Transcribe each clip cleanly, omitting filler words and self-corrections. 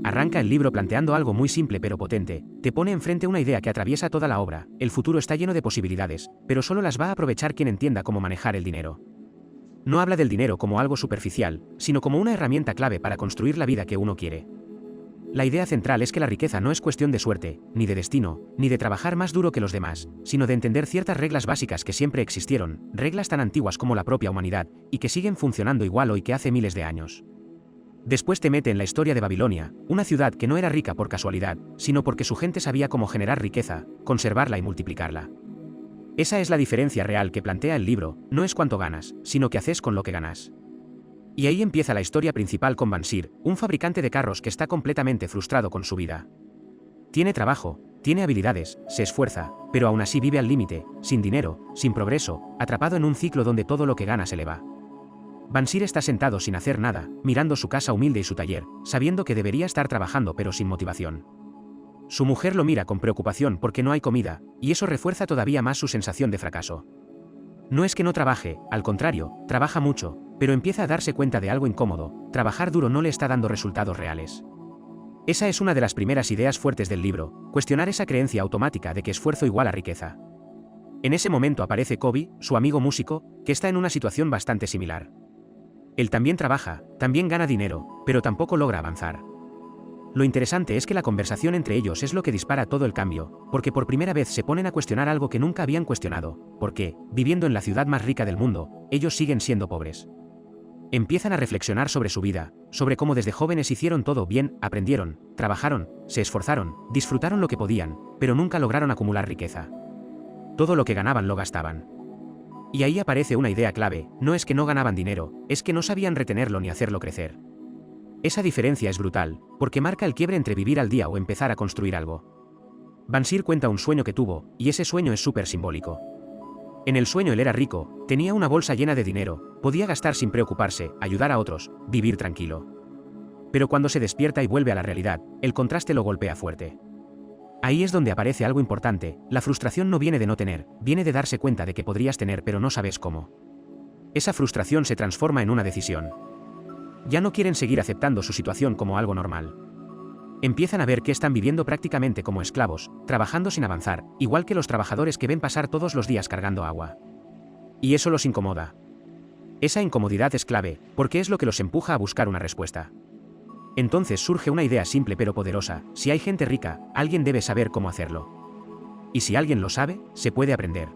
Arranca el libro planteando algo muy simple pero potente, te pone enfrente una idea que atraviesa toda la obra: el futuro está lleno de posibilidades, pero solo las va a aprovechar quien entienda cómo manejar el dinero. No habla del dinero como algo superficial, sino como una herramienta clave para construir la vida que uno quiere. La idea central es que la riqueza no es cuestión de suerte, ni de destino, ni de trabajar más duro que los demás, sino de entender ciertas reglas básicas que siempre existieron, reglas tan antiguas como la propia humanidad, y que siguen funcionando igual hoy que hace miles de años. Después te mete en la historia de Babilonia, una ciudad que no era rica por casualidad, sino porque su gente sabía cómo generar riqueza, conservarla y multiplicarla. Esa es la diferencia real que plantea el libro: no es cuánto ganas, sino qué haces con lo que ganas. Y ahí empieza la historia principal con Bansir, un fabricante de carros que está completamente frustrado con su vida. Tiene trabajo, tiene habilidades, se esfuerza, pero aún así vive al límite, sin dinero, sin progreso, atrapado en un ciclo donde todo lo que gana se le va. Bansir está sentado sin hacer nada, mirando su casa humilde y su taller, sabiendo que debería estar trabajando pero sin motivación. Su mujer lo mira con preocupación porque no hay comida, y eso refuerza todavía más su sensación de fracaso. No es que no trabaje, al contrario, trabaja mucho, pero empieza a darse cuenta de algo incómodo: trabajar duro no le está dando resultados reales. Esa es una de las primeras ideas fuertes del libro: cuestionar esa creencia automática de que esfuerzo igual a riqueza. En ese momento aparece Kobe, su amigo músico, que está en una situación bastante similar. Él también trabaja, también gana dinero, pero tampoco logra avanzar. Lo interesante es que la conversación entre ellos es lo que dispara todo el cambio, porque por primera vez se ponen a cuestionar algo que nunca habían cuestionado: ¿por qué, viviendo en la ciudad más rica del mundo, ellos siguen siendo pobres? Empiezan a reflexionar sobre su vida, sobre cómo desde jóvenes hicieron todo bien, aprendieron, trabajaron, se esforzaron, disfrutaron lo que podían, pero nunca lograron acumular riqueza. Todo lo que ganaban lo gastaban. Y ahí aparece una idea clave: no es que no ganaban dinero, es que no sabían retenerlo ni hacerlo crecer. Esa diferencia es brutal, porque marca el quiebre entre vivir al día o empezar a construir algo. Bansir cuenta un sueño que tuvo, y ese sueño es súper simbólico. En el sueño él era rico, tenía una bolsa llena de dinero, podía gastar sin preocuparse, ayudar a otros, vivir tranquilo. Pero cuando se despierta y vuelve a la realidad, el contraste lo golpea fuerte. Ahí es donde aparece algo importante: la frustración no viene de no tener, viene de darse cuenta de que podrías tener pero no sabes cómo. Esa frustración se transforma en una decisión. Ya no quieren seguir aceptando su situación como algo normal. Empiezan a ver que están viviendo prácticamente como esclavos, trabajando sin avanzar, igual que los trabajadores que ven pasar todos los días cargando agua. Y eso los incomoda. Esa incomodidad es clave, porque es lo que los empuja a buscar una respuesta. Entonces surge una idea simple pero poderosa: si hay gente rica, alguien debe saber cómo hacerlo. Y si alguien lo sabe, se puede aprender.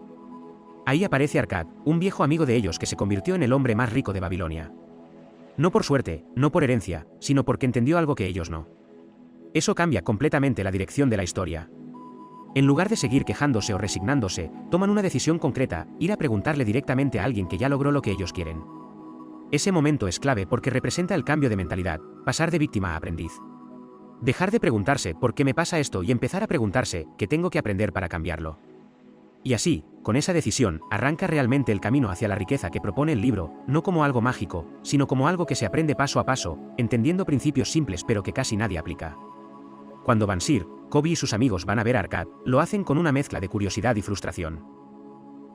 Ahí aparece Arkad, un viejo amigo de ellos que se convirtió en el hombre más rico de Babilonia. No por suerte, no por herencia, sino porque entendió algo que ellos no. Eso cambia completamente la dirección de la historia. En lugar de seguir quejándose o resignándose, toman una decisión concreta: ir a preguntarle directamente a alguien que ya logró lo que ellos quieren. Ese momento es clave porque representa el cambio de mentalidad: pasar de víctima a aprendiz. Dejar de preguntarse ¿por qué me pasa esto? Y empezar a preguntarse ¿qué tengo que aprender para cambiarlo? Y así, con esa decisión, arranca realmente el camino hacia la riqueza que propone el libro, no como algo mágico, sino como algo que se aprende paso a paso, entendiendo principios simples pero que casi nadie aplica. Cuando Bansir, Kobe y sus amigos van a ver a Arkad, lo hacen con una mezcla de curiosidad y frustración.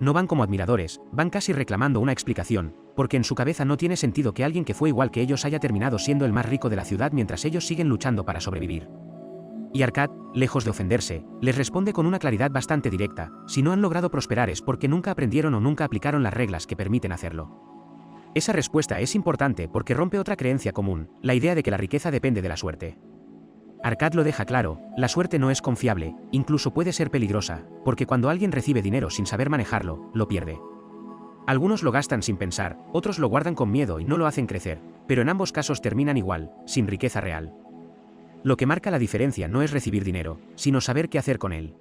No van como admiradores, van casi reclamando una explicación, porque en su cabeza no tiene sentido que alguien que fue igual que ellos haya terminado siendo el más rico de la ciudad mientras ellos siguen luchando para sobrevivir. Y Arkad, lejos de ofenderse, les responde con una claridad bastante directa: si no han logrado prosperar es porque nunca aprendieron o nunca aplicaron las reglas que permiten hacerlo. Esa respuesta es importante porque rompe otra creencia común: la idea de que la riqueza depende de la suerte. Arkad lo deja claro: la suerte no es confiable, incluso puede ser peligrosa, porque cuando alguien recibe dinero sin saber manejarlo, lo pierde. Algunos lo gastan sin pensar, otros lo guardan con miedo y no lo hacen crecer, pero en ambos casos terminan igual, sin riqueza real. Lo que marca la diferencia no es recibir dinero, sino saber qué hacer con él.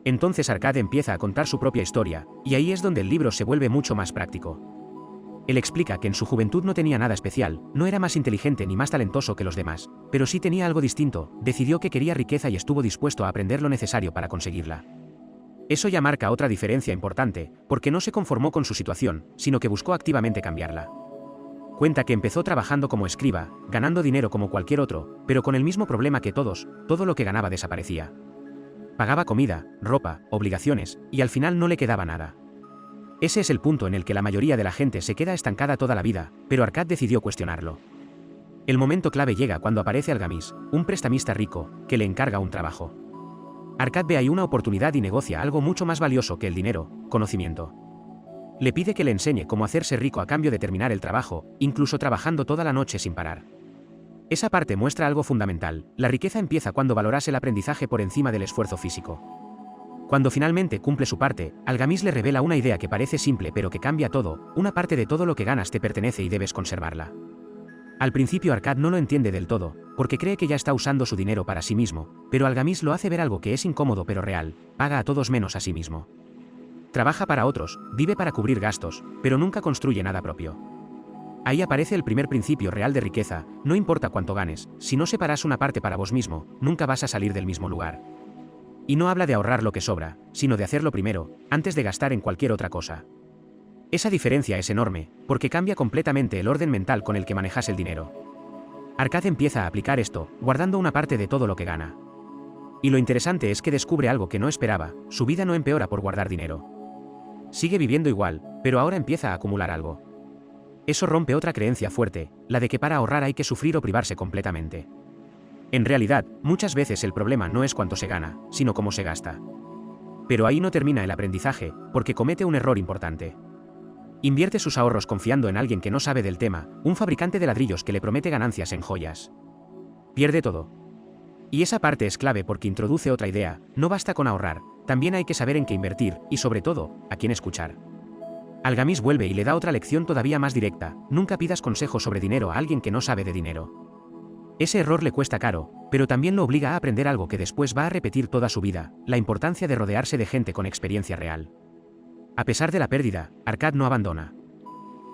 Entonces Arkad empieza a contar su propia historia, y ahí es donde el libro se vuelve mucho más práctico. Él explica que en su juventud no tenía nada especial, no era más inteligente ni más talentoso que los demás, pero sí tenía algo distinto: decidió que quería riqueza y estuvo dispuesto a aprender lo necesario para conseguirla. Eso ya marca otra diferencia importante, porque no se conformó con su situación, sino que buscó activamente cambiarla. Cuenta que empezó trabajando como escriba, ganando dinero como cualquier otro, pero con el mismo problema que todos: todo lo que ganaba desaparecía. Pagaba comida, ropa, obligaciones, y al final no le quedaba nada. Ese es el punto en el que la mayoría de la gente se queda estancada toda la vida, pero Arkad decidió cuestionarlo. El momento clave llega cuando aparece Algamis, un prestamista rico, que le encarga un trabajo. Arcad ve ahí una oportunidad y negocia algo mucho más valioso que el dinero: conocimiento. Le pide que le enseñe cómo hacerse rico a cambio de terminar el trabajo, incluso trabajando toda la noche sin parar. Esa parte muestra algo fundamental: la riqueza empieza cuando valoras el aprendizaje por encima del esfuerzo físico. Cuando finalmente cumple su parte, Algamis le revela una idea que parece simple pero que cambia todo: una parte de todo lo que ganas te pertenece y debes conservarla. Al principio Arcad no lo entiende del todo, porque cree que ya está usando su dinero para sí mismo, pero Algamis lo hace ver algo que es incómodo pero real: paga a todos menos a sí mismo. Trabaja para otros, vive para cubrir gastos, pero nunca construye nada propio. Ahí aparece el primer principio real de riqueza: no importa cuánto ganes, si no separas una parte para vos mismo, nunca vas a salir del mismo lugar. Y no habla de ahorrar lo que sobra, sino de hacerlo primero, antes de gastar en cualquier otra cosa. Esa diferencia es enorme, porque cambia completamente el orden mental con el que manejas el dinero. Arcad empieza a aplicar esto, guardando una parte de todo lo que gana. Y lo interesante es que descubre algo que no esperaba: su vida no empeora por guardar dinero. Sigue viviendo igual, pero ahora empieza a acumular algo. Eso rompe otra creencia fuerte, la de que para ahorrar hay que sufrir o privarse completamente. En realidad, muchas veces el problema no es cuánto se gana, sino cómo se gasta. Pero ahí no termina el aprendizaje, porque comete un error importante. Invierte sus ahorros confiando en alguien que no sabe del tema, un fabricante de ladrillos que le promete ganancias en joyas. Pierde todo. Y esa parte es clave porque introduce otra idea: no basta con ahorrar, también hay que saber en qué invertir, y sobre todo, a quién escuchar. Algamis vuelve y le da otra lección todavía más directa: nunca pidas consejos sobre dinero a alguien que no sabe de dinero. Ese error le cuesta caro, pero también lo obliga a aprender algo que después va a repetir toda su vida: la importancia de rodearse de gente con experiencia real. A pesar de la pérdida, Arcad no abandona.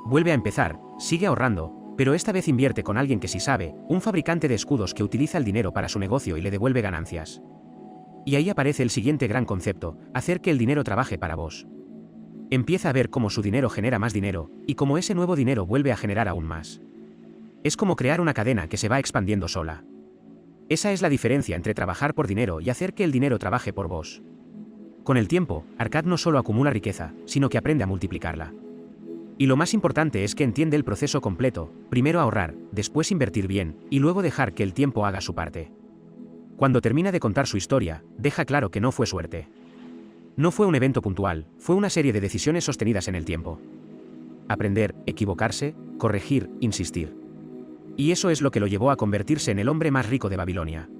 Vuelve a empezar, sigue ahorrando, pero esta vez invierte con alguien que sí sabe, un fabricante de escudos que utiliza el dinero para su negocio y le devuelve ganancias. Y ahí aparece el siguiente gran concepto: hacer que el dinero trabaje para vos. Empieza a ver cómo su dinero genera más dinero, y cómo ese nuevo dinero vuelve a generar aún más. Es como crear una cadena que se va expandiendo sola. Esa es la diferencia entre trabajar por dinero y hacer que el dinero trabaje por vos. Con el tiempo, Arcad no solo acumula riqueza, sino que aprende a multiplicarla. Y lo más importante es que entiende el proceso completo: primero ahorrar, después invertir bien, y luego dejar que el tiempo haga su parte. Cuando termina de contar su historia, deja claro que no fue suerte. No fue un evento puntual, fue una serie de decisiones sostenidas en el tiempo. Aprender, equivocarse, corregir, insistir. Y eso es lo que lo llevó a convertirse en el hombre más rico de Babilonia.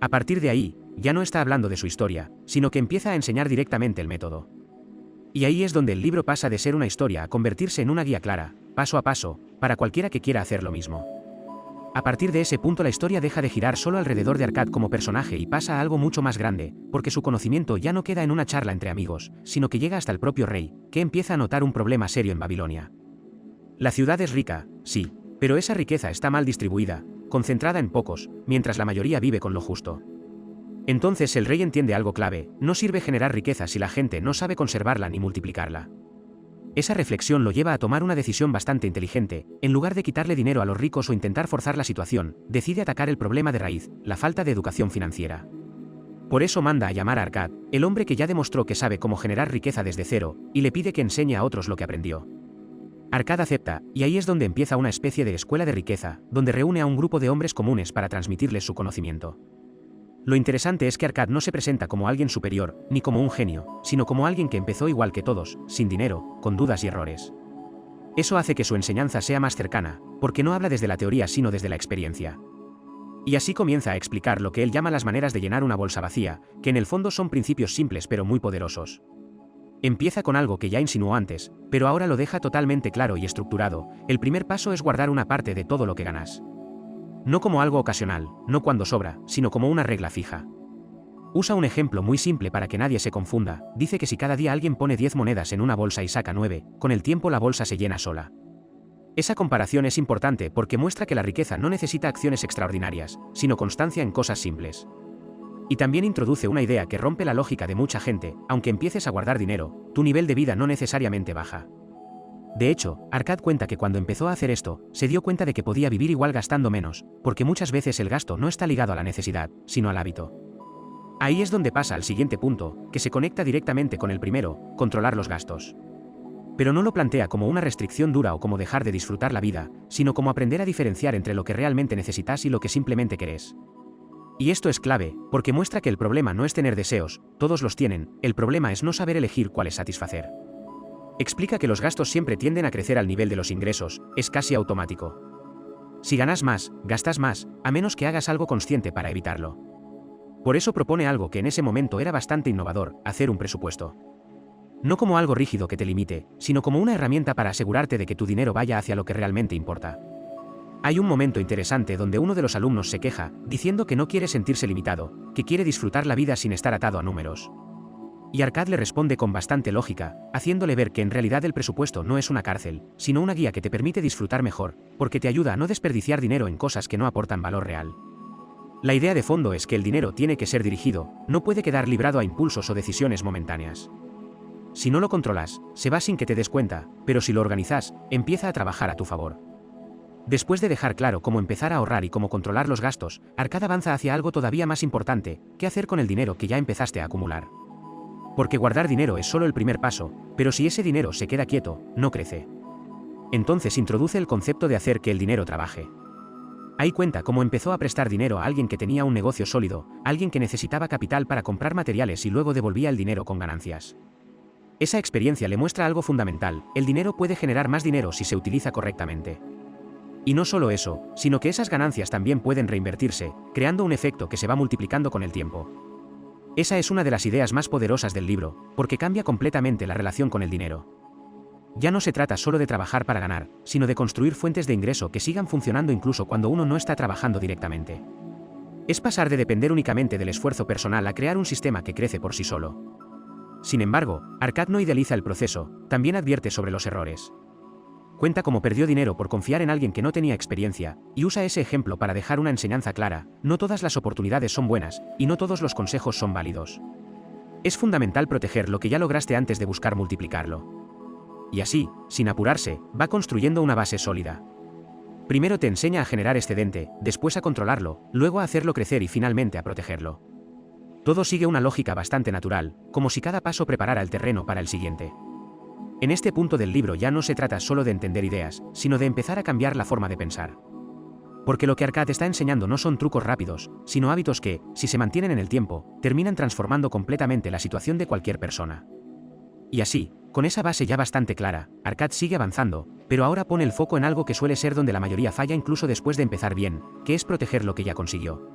A partir de ahí, ya no está hablando de su historia, sino que empieza a enseñar directamente el método. Y ahí es donde el libro pasa de ser una historia a convertirse en una guía clara, paso a paso, para cualquiera que quiera hacer lo mismo. A partir de ese punto la historia deja de girar solo alrededor de Arcad como personaje y pasa a algo mucho más grande, porque su conocimiento ya no queda en una charla entre amigos, sino que llega hasta el propio rey, que empieza a notar un problema serio en Babilonia. La ciudad es rica, sí, pero esa riqueza está mal distribuida, concentrada en pocos, mientras la mayoría vive con lo justo. Entonces el rey entiende algo clave: no sirve generar riqueza si la gente no sabe conservarla ni multiplicarla. Esa reflexión lo lleva a tomar una decisión bastante inteligente: en lugar de quitarle dinero a los ricos o intentar forzar la situación, decide atacar el problema de raíz: la falta de educación financiera. Por eso manda a llamar a Arcad, el hombre que ya demostró que sabe cómo generar riqueza desde cero, y le pide que enseñe a otros lo que aprendió. Arcad acepta, y ahí es donde empieza una especie de escuela de riqueza, donde reúne a un grupo de hombres comunes para transmitirles su conocimiento. Lo interesante es que Arcad no se presenta como alguien superior, ni como un genio, sino como alguien que empezó igual que todos, sin dinero, con dudas y errores. Eso hace que su enseñanza sea más cercana, porque no habla desde la teoría sino desde la experiencia. Y así comienza a explicar lo que él llama las maneras de llenar una bolsa vacía, que en el fondo son principios simples pero muy poderosos. Empieza con algo que ya insinuó antes, pero ahora lo deja totalmente claro y estructurado: el primer paso es guardar una parte de todo lo que ganas. No como algo ocasional, no cuando sobra, sino como una regla fija. Usa un ejemplo muy simple para que nadie se confunda: dice que si cada día alguien pone 10 monedas en una bolsa y saca 9, con el tiempo la bolsa se llena sola. Esa comparación es importante porque muestra que la riqueza no necesita acciones extraordinarias, sino constancia en cosas simples. Y también introduce una idea que rompe la lógica de mucha gente: aunque empieces a guardar dinero, tu nivel de vida no necesariamente baja. De hecho, Arcad cuenta que cuando empezó a hacer esto, se dio cuenta de que podía vivir igual gastando menos, porque muchas veces el gasto no está ligado a la necesidad, sino al hábito. Ahí es donde pasa al siguiente punto, que se conecta directamente con el primero: controlar los gastos. Pero no lo plantea como una restricción dura o como dejar de disfrutar la vida, sino como aprender a diferenciar entre lo que realmente necesitas y lo que simplemente querés. Y esto es clave, porque muestra que el problema no es tener deseos, todos los tienen, el problema es no saber elegir cuáles satisfacer. Explica que los gastos siempre tienden a crecer al nivel de los ingresos, es casi automático. Si ganas más, gastas más, a menos que hagas algo consciente para evitarlo. Por eso propone algo que en ese momento era bastante innovador, hacer un presupuesto. No como algo rígido que te limite, sino como una herramienta para asegurarte de que tu dinero vaya hacia lo que realmente importa. Hay un momento interesante donde uno de los alumnos se queja, diciendo que no quiere sentirse limitado, que quiere disfrutar la vida sin estar atado a números. Y Arcad le responde con bastante lógica, haciéndole ver que en realidad el presupuesto no es una cárcel, sino una guía que te permite disfrutar mejor, porque te ayuda a no desperdiciar dinero en cosas que no aportan valor real. La idea de fondo es que el dinero tiene que ser dirigido, no puede quedar librado a impulsos o decisiones momentáneas. Si no lo controlas, se va sin que te des cuenta, pero si lo organizas, empieza a trabajar a tu favor. Después de dejar claro cómo empezar a ahorrar y cómo controlar los gastos, Arcad avanza hacia algo todavía más importante, qué hacer con el dinero que ya empezaste a acumular. Porque guardar dinero es solo el primer paso, pero si ese dinero se queda quieto, no crece. Entonces introduce el concepto de hacer que el dinero trabaje. Ahí cuenta cómo empezó a prestar dinero a alguien que tenía un negocio sólido, alguien que necesitaba capital para comprar materiales y luego devolvía el dinero con ganancias. Esa experiencia le muestra algo fundamental, el dinero puede generar más dinero si se utiliza correctamente. Y no solo eso, sino que esas ganancias también pueden reinvertirse, creando un efecto que se va multiplicando con el tiempo. Esa es una de las ideas más poderosas del libro, porque cambia completamente la relación con el dinero. Ya no se trata solo de trabajar para ganar, sino de construir fuentes de ingreso que sigan funcionando incluso cuando uno no está trabajando directamente. Es pasar de depender únicamente del esfuerzo personal a crear un sistema que crece por sí solo. Sin embargo, Arcad no idealiza el proceso, también advierte sobre los errores. Cuenta cómo perdió dinero por confiar en alguien que no tenía experiencia, y usa ese ejemplo para dejar una enseñanza clara, no todas las oportunidades son buenas, y no todos los consejos son válidos. Es fundamental proteger lo que ya lograste antes de buscar multiplicarlo. Y así, sin apurarse, va construyendo una base sólida. Primero te enseña a generar excedente, después a controlarlo, luego a hacerlo crecer y finalmente a protegerlo. Todo sigue una lógica bastante natural, como si cada paso preparara el terreno para el siguiente. En este punto del libro ya no se trata solo de entender ideas, sino de empezar a cambiar la forma de pensar. Porque lo que Arcad está enseñando no son trucos rápidos, sino hábitos que, si se mantienen en el tiempo, terminan transformando completamente la situación de cualquier persona. Y así, con esa base ya bastante clara, Arcad sigue avanzando, pero ahora pone el foco en algo que suele ser donde la mayoría falla incluso después de empezar bien, que es proteger lo que ya consiguió.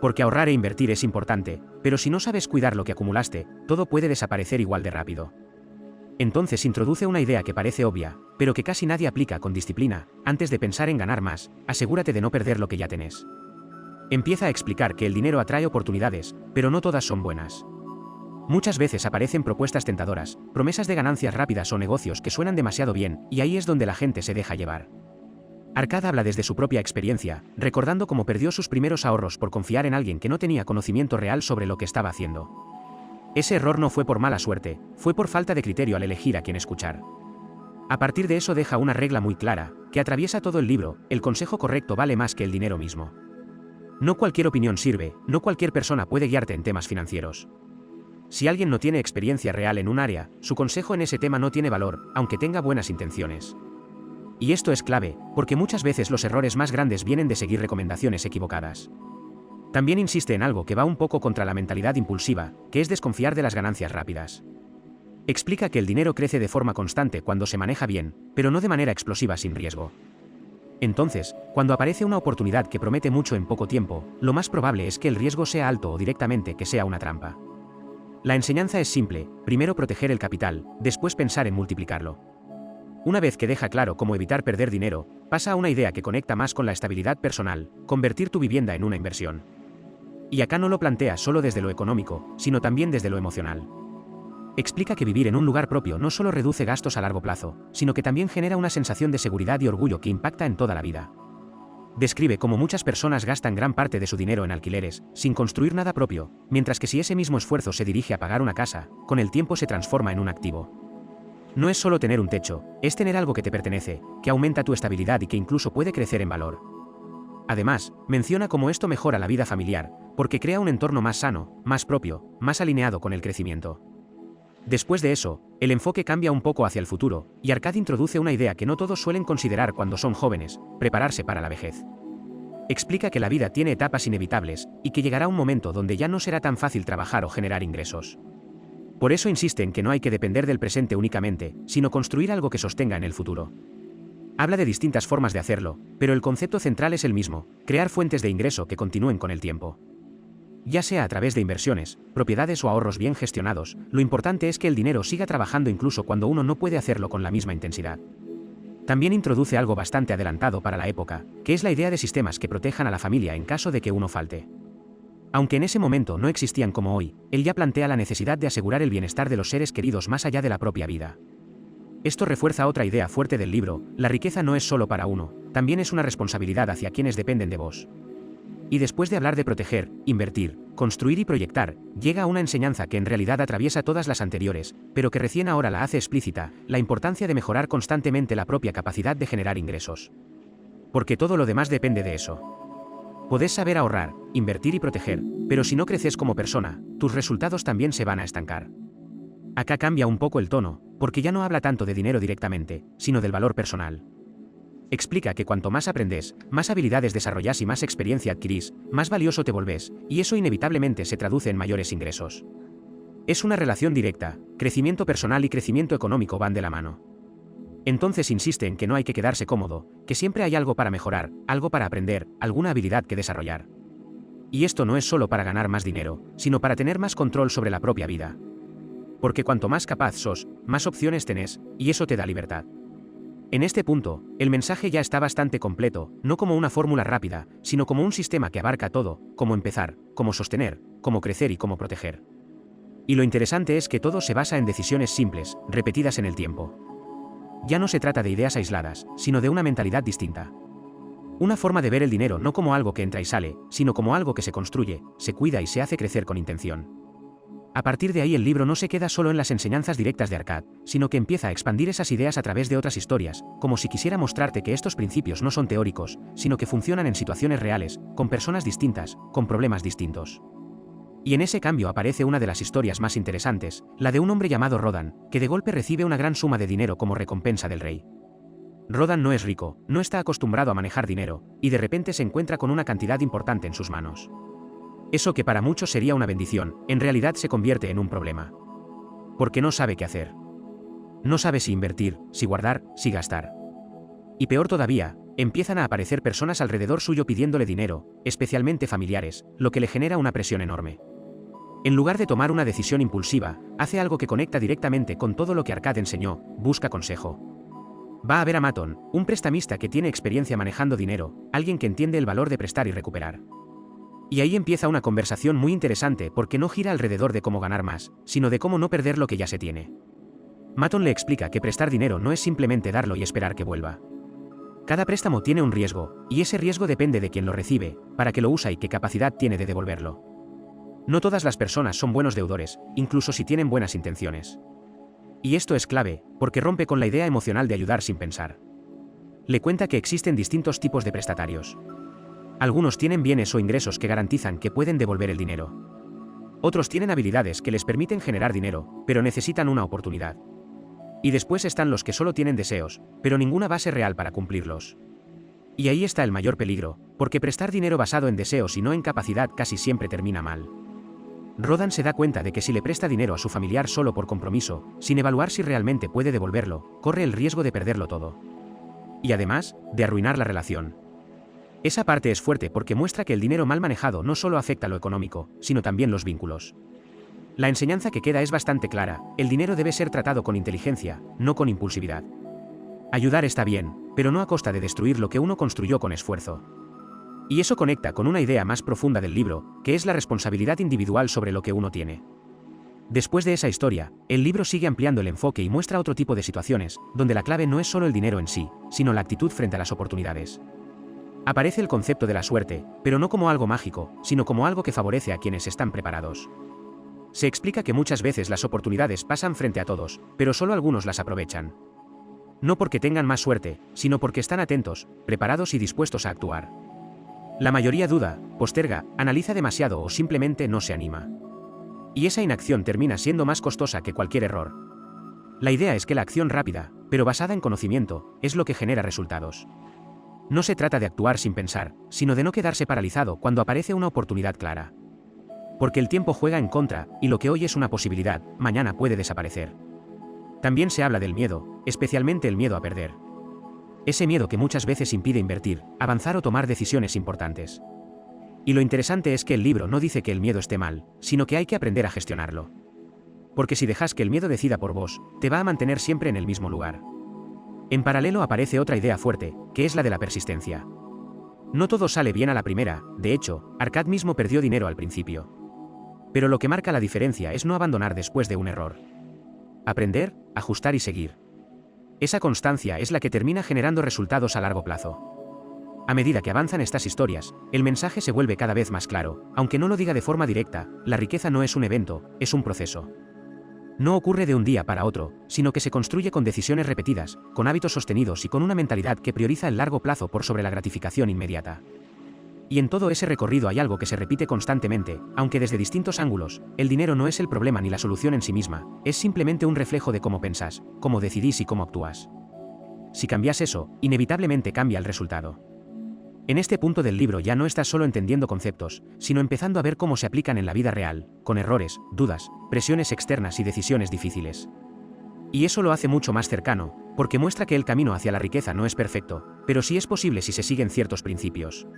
Porque ahorrar e invertir es importante, pero si no sabes cuidar lo que acumulaste, todo puede desaparecer igual de rápido. Entonces introduce una idea que parece obvia, pero que casi nadie aplica con disciplina. Antes de pensar en ganar más, asegúrate de no perder lo que ya tenés. Empieza a explicar que el dinero atrae oportunidades, pero no todas son buenas. Muchas veces aparecen propuestas tentadoras, promesas de ganancias rápidas o negocios que suenan demasiado bien, y ahí es donde la gente se deja llevar. Arcad habla desde su propia experiencia, recordando cómo perdió sus primeros ahorros por confiar en alguien que no tenía conocimiento real sobre lo que estaba haciendo. Ese error no fue por mala suerte, fue por falta de criterio al elegir a quién escuchar. A partir de eso deja una regla muy clara, que atraviesa todo el libro: el consejo correcto vale más que el dinero mismo. No cualquier opinión sirve, no cualquier persona puede guiarte en temas financieros. Si alguien no tiene experiencia real en un área, su consejo en ese tema no tiene valor, aunque tenga buenas intenciones. Y esto es clave, porque muchas veces los errores más grandes vienen de seguir recomendaciones equivocadas. También insiste en algo que va un poco contra la mentalidad impulsiva, que es desconfiar de las ganancias rápidas. Explica que el dinero crece de forma constante cuando se maneja bien, pero no de manera explosiva sin riesgo. Entonces, cuando aparece una oportunidad que promete mucho en poco tiempo, lo más probable es que el riesgo sea alto o directamente que sea una trampa. La enseñanza es simple: primero proteger el capital, después pensar en multiplicarlo. Una vez que deja claro cómo evitar perder dinero, pasa a una idea que conecta más con la estabilidad personal: convertir tu vivienda en una inversión. Y acá no lo plantea solo desde lo económico, sino también desde lo emocional. Explica que vivir en un lugar propio no solo reduce gastos a largo plazo, sino que también genera una sensación de seguridad y orgullo que impacta en toda la vida. Describe cómo muchas personas gastan gran parte de su dinero en alquileres, sin construir nada propio, mientras que si ese mismo esfuerzo se dirige a pagar una casa, con el tiempo se transforma en un activo. No es solo tener un techo, es tener algo que te pertenece, que aumenta tu estabilidad y que incluso puede crecer en valor. Además, menciona cómo esto mejora la vida familiar, porque crea un entorno más sano, más propio, más alineado con el crecimiento. Después de eso, el enfoque cambia un poco hacia el futuro, y Arcad introduce una idea que no todos suelen considerar cuando son jóvenes: prepararse para la vejez. Explica que la vida tiene etapas inevitables, y que llegará un momento donde ya no será tan fácil trabajar o generar ingresos. Por eso insiste en que no hay que depender del presente únicamente, sino construir algo que sostenga en el futuro. Habla de distintas formas de hacerlo, pero el concepto central es el mismo: crear fuentes de ingreso que continúen con el tiempo. Ya sea a través de inversiones, propiedades o ahorros bien gestionados, lo importante es que el dinero siga trabajando incluso cuando uno no puede hacerlo con la misma intensidad. También introduce algo bastante adelantado para la época, que es la idea de sistemas que protejan a la familia en caso de que uno falte. Aunque en ese momento no existían como hoy, él ya plantea la necesidad de asegurar el bienestar de los seres queridos más allá de la propia vida. Esto refuerza otra idea fuerte del libro: la riqueza no es solo para uno, también es una responsabilidad hacia quienes dependen de vos. Y después de hablar de proteger, invertir, construir y proyectar, llega a una enseñanza que en realidad atraviesa todas las anteriores, pero que recién ahora la hace explícita: la importancia de mejorar constantemente la propia capacidad de generar ingresos. Porque todo lo demás depende de eso. Podés saber ahorrar, invertir y proteger, pero si no creces como persona, tus resultados también se van a estancar. Acá cambia un poco el tono, porque ya no habla tanto de dinero directamente, sino del valor personal. Explica que cuanto más aprendes, más habilidades desarrollás y más experiencia adquirís, más valioso te volvés, y eso inevitablemente se traduce en mayores ingresos. Es una relación directa: crecimiento personal y crecimiento económico van de la mano. Entonces insiste en que no hay que quedarse cómodo, que siempre hay algo para mejorar, algo para aprender, alguna habilidad que desarrollar. Y esto no es solo para ganar más dinero, sino para tener más control sobre la propia vida. Porque cuanto más capaz sos, más opciones tenés, y eso te da libertad. En este punto, el mensaje ya está bastante completo, no como una fórmula rápida, sino como un sistema que abarca todo: cómo empezar, cómo sostener, cómo crecer y cómo proteger. Y lo interesante es que todo se basa en decisiones simples, repetidas en el tiempo. Ya no se trata de ideas aisladas, sino de una mentalidad distinta. Una forma de ver el dinero no como algo que entra y sale, sino como algo que se construye, se cuida y se hace crecer con intención. A partir de ahí el libro no se queda solo en las enseñanzas directas de Arcad, sino que empieza a expandir esas ideas a través de otras historias, como si quisiera mostrarte que estos principios no son teóricos, sino que funcionan en situaciones reales, con personas distintas, con problemas distintos. Y en ese cambio aparece una de las historias más interesantes, la de un hombre llamado Rodan, que de golpe recibe una gran suma de dinero como recompensa del rey. Rodan no es rico, no está acostumbrado a manejar dinero, y de repente se encuentra con una cantidad importante en sus manos. Eso que para muchos sería una bendición, en realidad se convierte en un problema. Porque no sabe qué hacer. No sabe si invertir, si guardar, si gastar. Y peor todavía, empiezan a aparecer personas alrededor suyo pidiéndole dinero, especialmente familiares, lo que le genera una presión enorme. En lugar de tomar una decisión impulsiva, hace algo que conecta directamente con todo lo que Arcad enseñó: busca consejo. Va a ver a Maton, un prestamista que tiene experiencia manejando dinero, alguien que entiende el valor de prestar y recuperar. Y ahí empieza una conversación muy interesante, porque no gira alrededor de cómo ganar más, sino de cómo no perder lo que ya se tiene. Maton le explica que prestar dinero no es simplemente darlo y esperar que vuelva. Cada préstamo tiene un riesgo, y ese riesgo depende de quien lo recibe, para qué lo usa y qué capacidad tiene de devolverlo. No todas las personas son buenos deudores, incluso si tienen buenas intenciones. Y esto es clave, porque rompe con la idea emocional de ayudar sin pensar. Le cuenta que existen distintos tipos de prestatarios. Algunos tienen bienes o ingresos que garantizan que pueden devolver el dinero. Otros tienen habilidades que les permiten generar dinero, pero necesitan una oportunidad. Y después están los que solo tienen deseos, pero ninguna base real para cumplirlos. Y ahí está el mayor peligro, porque prestar dinero basado en deseos y no en capacidad casi siempre termina mal. Rodan se da cuenta de que si le presta dinero a su familiar solo por compromiso, sin evaluar si realmente puede devolverlo, corre el riesgo de perderlo todo. Y además, de arruinar la relación. Esa parte es fuerte porque muestra que el dinero mal manejado no solo afecta lo económico, sino también los vínculos. La enseñanza que queda es bastante clara: el dinero debe ser tratado con inteligencia, no con impulsividad. Ayudar está bien, pero no a costa de destruir lo que uno construyó con esfuerzo. Y eso conecta con una idea más profunda del libro, que es la responsabilidad individual sobre lo que uno tiene. Después de esa historia, el libro sigue ampliando el enfoque y muestra otro tipo de situaciones, donde la clave no es solo el dinero en sí, sino la actitud frente a las oportunidades. Aparece el concepto de la suerte, pero no como algo mágico, sino como algo que favorece a quienes están preparados. Se explica que muchas veces las oportunidades pasan frente a todos, pero solo algunos las aprovechan. No porque tengan más suerte, sino porque están atentos, preparados y dispuestos a actuar. La mayoría duda, posterga, analiza demasiado o simplemente no se anima. Y esa inacción termina siendo más costosa que cualquier error. La idea es que la acción rápida, pero basada en conocimiento, es lo que genera resultados. No se trata de actuar sin pensar, sino de no quedarse paralizado cuando aparece una oportunidad clara. Porque el tiempo juega en contra, y lo que hoy es una posibilidad, mañana puede desaparecer. También se habla del miedo, especialmente el miedo a perder. Ese miedo que muchas veces impide invertir, avanzar o tomar decisiones importantes. Y lo interesante es que el libro no dice que el miedo esté mal, sino que hay que aprender a gestionarlo. Porque si dejas que el miedo decida por vos, te va a mantener siempre en el mismo lugar. En paralelo aparece otra idea fuerte, que es la de la persistencia. No todo sale bien a la primera, de hecho, Arcad mismo perdió dinero al principio. Pero lo que marca la diferencia es no abandonar después de un error. Aprender, ajustar y seguir. Esa constancia es la que termina generando resultados a largo plazo. A medida que avanzan estas historias, el mensaje se vuelve cada vez más claro, aunque no lo diga de forma directa, la riqueza no es un evento, es un proceso. No ocurre de un día para otro, sino que se construye con decisiones repetidas, con hábitos sostenidos y con una mentalidad que prioriza el largo plazo por sobre la gratificación inmediata. Y en todo ese recorrido hay algo que se repite constantemente, aunque desde distintos ángulos. El dinero no es el problema ni la solución en sí misma, es simplemente un reflejo de cómo pensás, cómo decidís y cómo actúas. Si cambias eso, inevitablemente cambia el resultado. En este punto del libro ya no estás solo entendiendo conceptos, sino empezando a ver cómo se aplican en la vida real, con errores, dudas, presiones externas y decisiones difíciles. Y eso lo hace mucho más cercano, porque muestra que el camino hacia la riqueza no es perfecto, pero sí es posible si se siguen ciertos principios.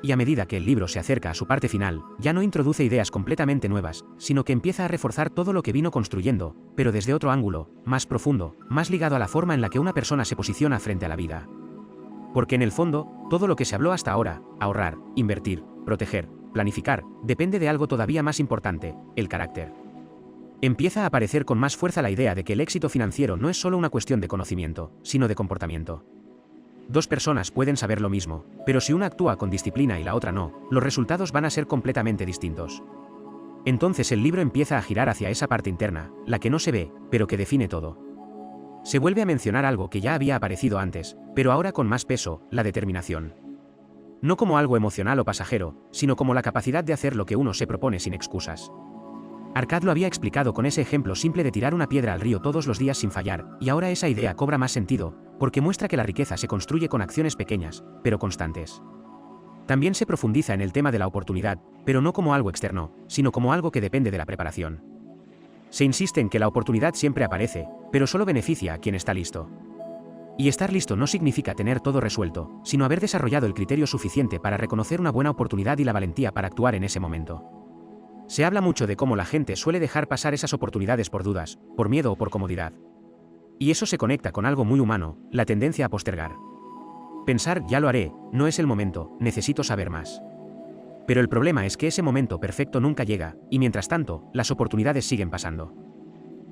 Y a medida que el libro se acerca a su parte final, ya no introduce ideas completamente nuevas, sino que empieza a reforzar todo lo que vino construyendo, pero desde otro ángulo, más profundo, más ligado a la forma en la que una persona se posiciona frente a la vida. Porque en el fondo, todo lo que se habló hasta ahora, ahorrar, invertir, proteger, planificar, depende de algo todavía más importante, el carácter. Empieza a aparecer con más fuerza la idea de que el éxito financiero no es solo una cuestión de conocimiento, sino de comportamiento. Dos personas pueden saber lo mismo, pero si una actúa con disciplina y la otra no, los resultados van a ser completamente distintos. Entonces el libro empieza a girar hacia esa parte interna, la que no se ve, pero que define todo. Se vuelve a mencionar algo que ya había aparecido antes, pero ahora con más peso, la determinación. No como algo emocional o pasajero, sino como la capacidad de hacer lo que uno se propone sin excusas. Arcad lo había explicado con ese ejemplo simple de tirar una piedra al río todos los días sin fallar, y ahora esa idea cobra más sentido, porque muestra que la riqueza se construye con acciones pequeñas, pero constantes. También se profundiza en el tema de la oportunidad, pero no como algo externo, sino como algo que depende de la preparación. Se insiste en que la oportunidad siempre aparece, pero solo beneficia a quien está listo. Y estar listo no significa tener todo resuelto, sino haber desarrollado el criterio suficiente para reconocer una buena oportunidad y la valentía para actuar en ese momento. Se habla mucho de cómo la gente suele dejar pasar esas oportunidades por dudas, por miedo o por comodidad. Y eso se conecta con algo muy humano, la tendencia a postergar. Pensar, ya lo haré, no es el momento, necesito saber más. Pero el problema es que ese momento perfecto nunca llega, y mientras tanto, las oportunidades siguen pasando.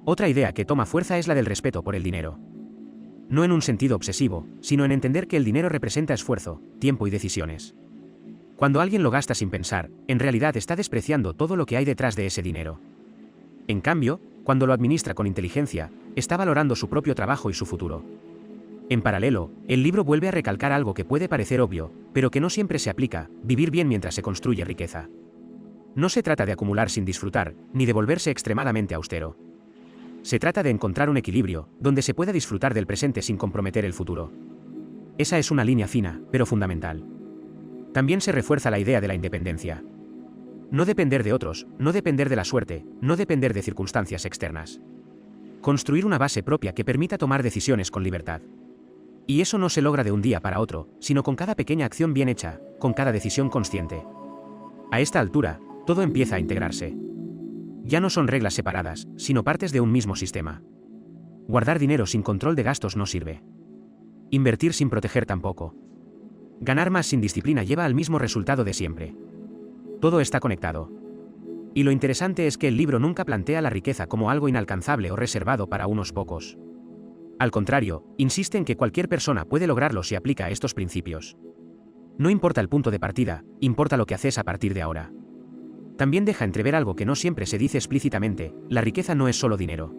Otra idea que toma fuerza es la del respeto por el dinero. No en un sentido obsesivo, sino en entender que el dinero representa esfuerzo, tiempo y decisiones. Cuando alguien lo gasta sin pensar, en realidad está despreciando todo lo que hay detrás de ese dinero. En cambio, cuando lo administra con inteligencia, está valorando su propio trabajo y su futuro. En paralelo, el libro vuelve a recalcar algo que puede parecer obvio, pero que no siempre se aplica: vivir bien mientras se construye riqueza. No se trata de acumular sin disfrutar, ni de volverse extremadamente austero. Se trata de encontrar un equilibrio, donde se pueda disfrutar del presente sin comprometer el futuro. Esa es una línea fina, pero fundamental. También se refuerza la idea de la independencia. No depender de otros, no depender de la suerte, no depender de circunstancias externas. Construir una base propia que permita tomar decisiones con libertad. Y eso no se logra de un día para otro, sino con cada pequeña acción bien hecha, con cada decisión consciente. A esta altura, todo empieza a integrarse. Ya no son reglas separadas, sino partes de un mismo sistema. Guardar dinero sin control de gastos no sirve. Invertir sin proteger tampoco. Ganar más sin disciplina lleva al mismo resultado de siempre. Todo está conectado. Y lo interesante es que el libro nunca plantea la riqueza como algo inalcanzable o reservado para unos pocos. Al contrario, insiste en que cualquier persona puede lograrlo si aplica estos principios. No importa el punto de partida, importa lo que haces a partir de ahora. También deja entrever algo que no siempre se dice explícitamente: la riqueza no es solo dinero.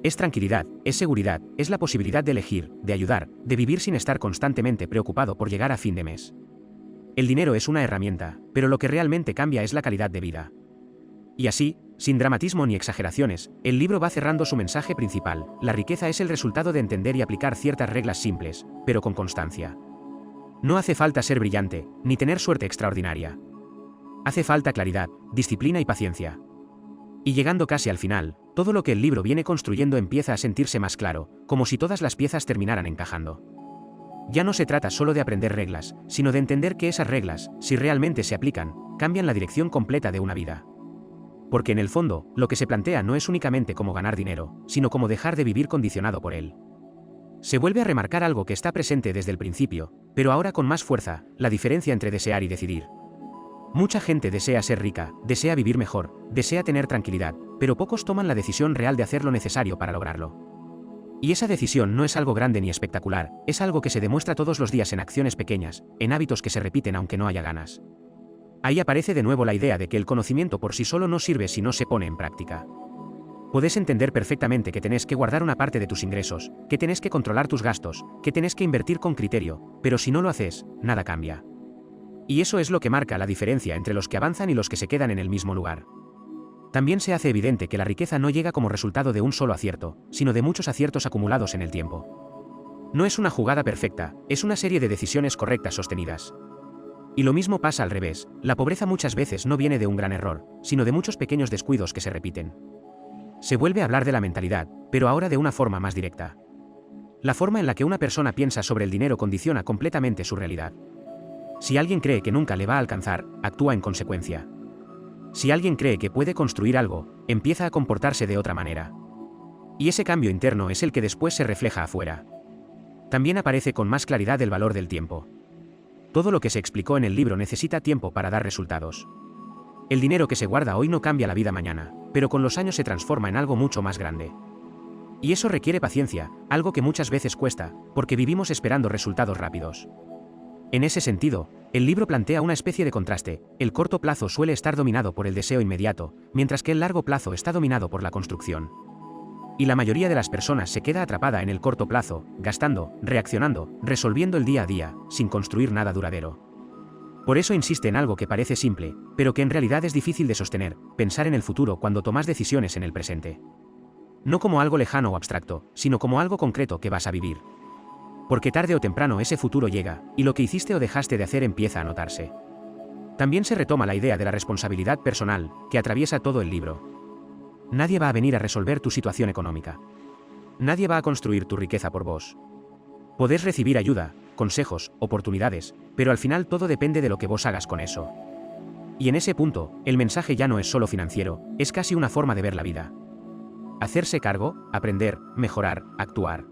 Es tranquilidad, es seguridad, es la posibilidad de elegir, de ayudar, de vivir sin estar constantemente preocupado por llegar a fin de mes. El dinero es una herramienta, pero lo que realmente cambia es la calidad de vida. Y así, Sin dramatismo ni exageraciones, el libro va cerrando su mensaje principal: la riqueza es el resultado de entender y aplicar ciertas reglas simples, pero con constancia. No hace falta ser brillante, ni tener suerte extraordinaria. Hace falta claridad, disciplina y paciencia. Y llegando casi al final, todo lo que el libro viene construyendo empieza a sentirse más claro, como si todas las piezas terminaran encajando. Ya no se trata solo de aprender reglas, sino de entender que esas reglas, si realmente se aplican, cambian la dirección completa de una vida. Porque en el fondo, lo que se plantea no es únicamente cómo ganar dinero, sino cómo dejar de vivir condicionado por él. Se vuelve a remarcar algo que está presente desde el principio, pero ahora con más fuerza: la diferencia entre desear y decidir. Mucha gente desea ser rica, desea vivir mejor, desea tener tranquilidad, pero pocos toman la decisión real de hacer lo necesario para lograrlo. Y esa decisión no es algo grande ni espectacular, es algo que se demuestra todos los días en acciones pequeñas, en hábitos que se repiten aunque no haya ganas. Ahí aparece de nuevo la idea de que el conocimiento por sí solo no sirve si no se pone en práctica. Podés entender perfectamente que tenés que guardar una parte de tus ingresos, que tenés que controlar tus gastos, que tenés que invertir con criterio, pero si no lo haces, nada cambia. Y eso es lo que marca la diferencia entre los que avanzan y los que se quedan en el mismo lugar. También se hace evidente que la riqueza no llega como resultado de un solo acierto, sino de muchos aciertos acumulados en el tiempo. No es una jugada perfecta, es una serie de decisiones correctas sostenidas. Y lo mismo pasa al revés: la pobreza muchas veces no viene de un gran error, sino de muchos pequeños descuidos que se repiten. Se vuelve a hablar de la mentalidad, pero ahora de una forma más directa. La forma en la que una persona piensa sobre el dinero condiciona completamente su realidad. Si alguien cree que nunca le va a alcanzar, actúa en consecuencia. Si alguien cree que puede construir algo, empieza a comportarse de otra manera. Y ese cambio interno es el que después se refleja afuera. También aparece con más claridad el valor del tiempo. Todo lo que se explicó en el libro necesita tiempo para dar resultados. El dinero que se guarda hoy no cambia la vida mañana, pero con los años se transforma en algo mucho más grande. Y eso requiere paciencia, algo que muchas veces cuesta, porque vivimos esperando resultados rápidos. En ese sentido, el libro plantea una especie de contraste: el corto plazo suele estar dominado por el deseo inmediato, mientras que el largo plazo está dominado por la construcción. Y la mayoría de las personas se queda atrapada en el corto plazo, gastando, reaccionando, resolviendo el día a día, sin construir nada duradero. Por eso insiste en algo que parece simple, pero que en realidad es difícil de sostener: pensar en el futuro cuando tomas decisiones en el presente. No como algo lejano o abstracto, sino como algo concreto que vas a vivir. Porque tarde o temprano ese futuro llega, y lo que hiciste o dejaste de hacer empieza a notarse. También se retoma la idea de la responsabilidad personal, que atraviesa todo el libro. Nadie va a venir a resolver tu situación económica. Nadie va a construir tu riqueza por vos. Podés recibir ayuda, consejos, oportunidades, pero al final todo depende de lo que vos hagas con eso. Y en ese punto, el mensaje ya no es solo financiero, es casi una forma de ver la vida. Hacerse cargo, aprender, mejorar, actuar.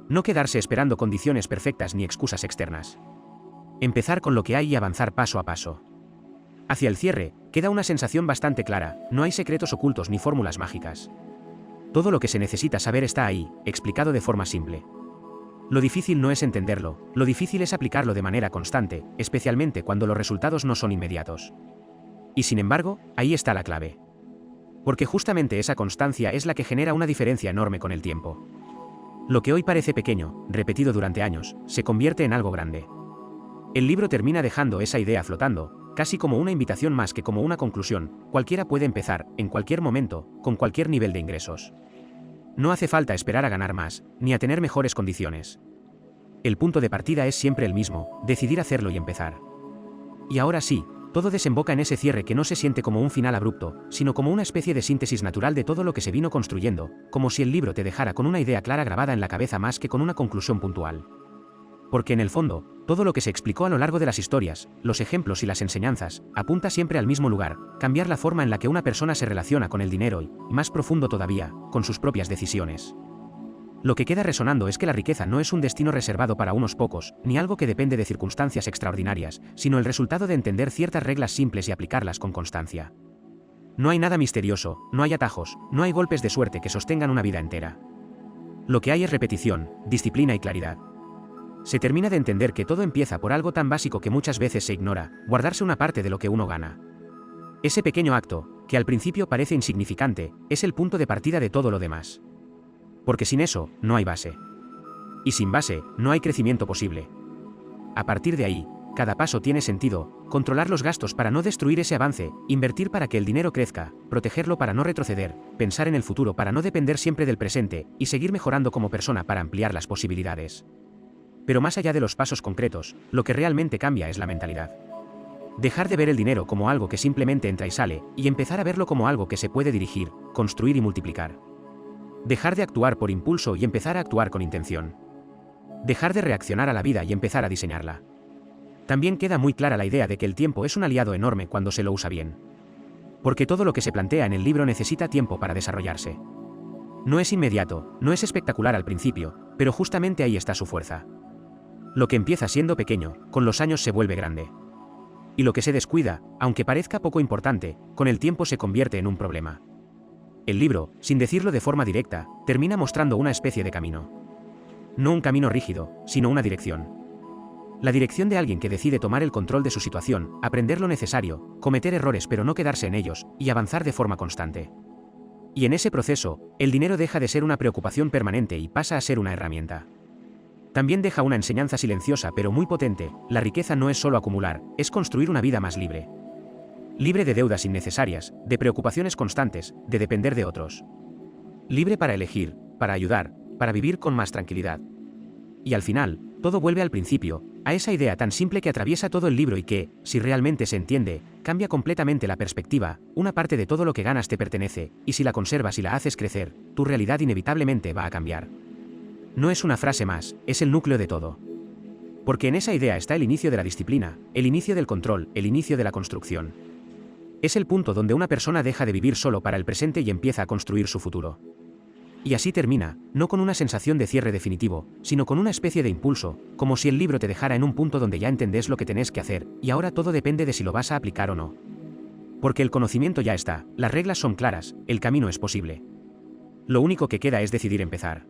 No quedarse esperando condiciones perfectas ni excusas externas. Empezar con lo que hay y avanzar paso a paso. Hacia el cierre, queda una sensación bastante clara: no hay secretos ocultos ni fórmulas mágicas. Todo lo que se necesita saber está ahí, explicado de forma simple. Lo difícil no es entenderlo, lo difícil es aplicarlo de manera constante, especialmente cuando los resultados no son inmediatos. Y sin embargo, ahí está la clave. Porque justamente esa constancia es la que genera una diferencia enorme con el tiempo. Lo que hoy parece pequeño, repetido durante años, se convierte en algo grande. El libro termina dejando esa idea flotando, casi como una invitación más que como una conclusión: cualquiera puede empezar, en cualquier momento, con cualquier nivel de ingresos. No hace falta esperar a ganar más, ni a tener mejores condiciones. El punto de partida es siempre el mismo: decidir hacerlo y empezar. Y ahora sí, todo desemboca en ese cierre que no se siente como un final abrupto, sino como una especie de síntesis natural de todo lo que se vino construyendo, como si el libro te dejara con una idea clara grabada en la cabeza más que con una conclusión puntual. Porque en el fondo, todo lo que se explicó a lo largo de las historias, los ejemplos y las enseñanzas, apunta siempre al mismo lugar: cambiar la forma en la que una persona se relaciona con el dinero y, más profundo todavía, con sus propias decisiones. Lo que queda resonando es que la riqueza no es un destino reservado para unos pocos, ni algo que depende de circunstancias extraordinarias, sino el resultado de entender ciertas reglas simples y aplicarlas con constancia. No hay nada misterioso, no hay atajos, no hay golpes de suerte que sostengan una vida entera. Lo que hay es repetición, disciplina y claridad. Se termina de entender que todo empieza por algo tan básico que muchas veces se ignora: guardarse una parte de lo que uno gana. Ese pequeño acto, que al principio parece insignificante, es el punto de partida de todo lo demás. Porque sin eso, no hay base. Y sin base, no hay crecimiento posible. A partir de ahí, cada paso tiene sentido, controlar los gastos para no destruir ese avance, invertir para que el dinero crezca, protegerlo para no retroceder, pensar en el futuro para no depender siempre del presente, y seguir mejorando como persona para ampliar las posibilidades. Pero más allá de los pasos concretos, lo que realmente cambia es la mentalidad. Dejar de ver el dinero como algo que simplemente entra y sale, y empezar a verlo como algo que se puede dirigir, construir y multiplicar. Dejar de actuar por impulso y empezar a actuar con intención. Dejar de reaccionar a la vida y empezar a diseñarla. También queda muy clara la idea de que el tiempo es un aliado enorme cuando se lo usa bien. Porque todo lo que se plantea en el libro necesita tiempo para desarrollarse. No es inmediato, no es espectacular al principio, pero justamente ahí está su fuerza. Lo que empieza siendo pequeño, con los años se vuelve grande. Y lo que se descuida, aunque parezca poco importante, con el tiempo se convierte en un problema. El libro, sin decirlo de forma directa, termina mostrando una especie de camino. No un camino rígido, sino una dirección. La dirección de alguien que decide tomar el control de su situación, aprender lo necesario, cometer errores pero no quedarse en ellos, y avanzar de forma constante. Y en ese proceso, el dinero deja de ser una preocupación permanente y pasa a ser una herramienta. También deja una enseñanza silenciosa pero muy potente: la riqueza no es solo acumular, es construir una vida más libre. Libre de deudas innecesarias, de preocupaciones constantes, de depender de otros. Libre para elegir, para ayudar, para vivir con más tranquilidad. Y al final, todo vuelve al principio, a esa idea tan simple que atraviesa todo el libro y que, si realmente se entiende, cambia completamente la perspectiva: una parte de todo lo que ganas te pertenece, y si la conservas y la haces crecer, tu realidad inevitablemente va a cambiar. No es una frase más, es el núcleo de todo. Porque en esa idea está el inicio de la disciplina, el inicio del control, el inicio de la construcción. Es el punto donde una persona deja de vivir solo para el presente y empieza a construir su futuro. Y así termina, no con una sensación de cierre definitivo, sino con una especie de impulso, como si el libro te dejara en un punto donde ya entendés lo que tenés que hacer, y ahora todo depende de si lo vas a aplicar o no. Porque el conocimiento ya está, las reglas son claras, el camino es posible. Lo único que queda es decidir empezar.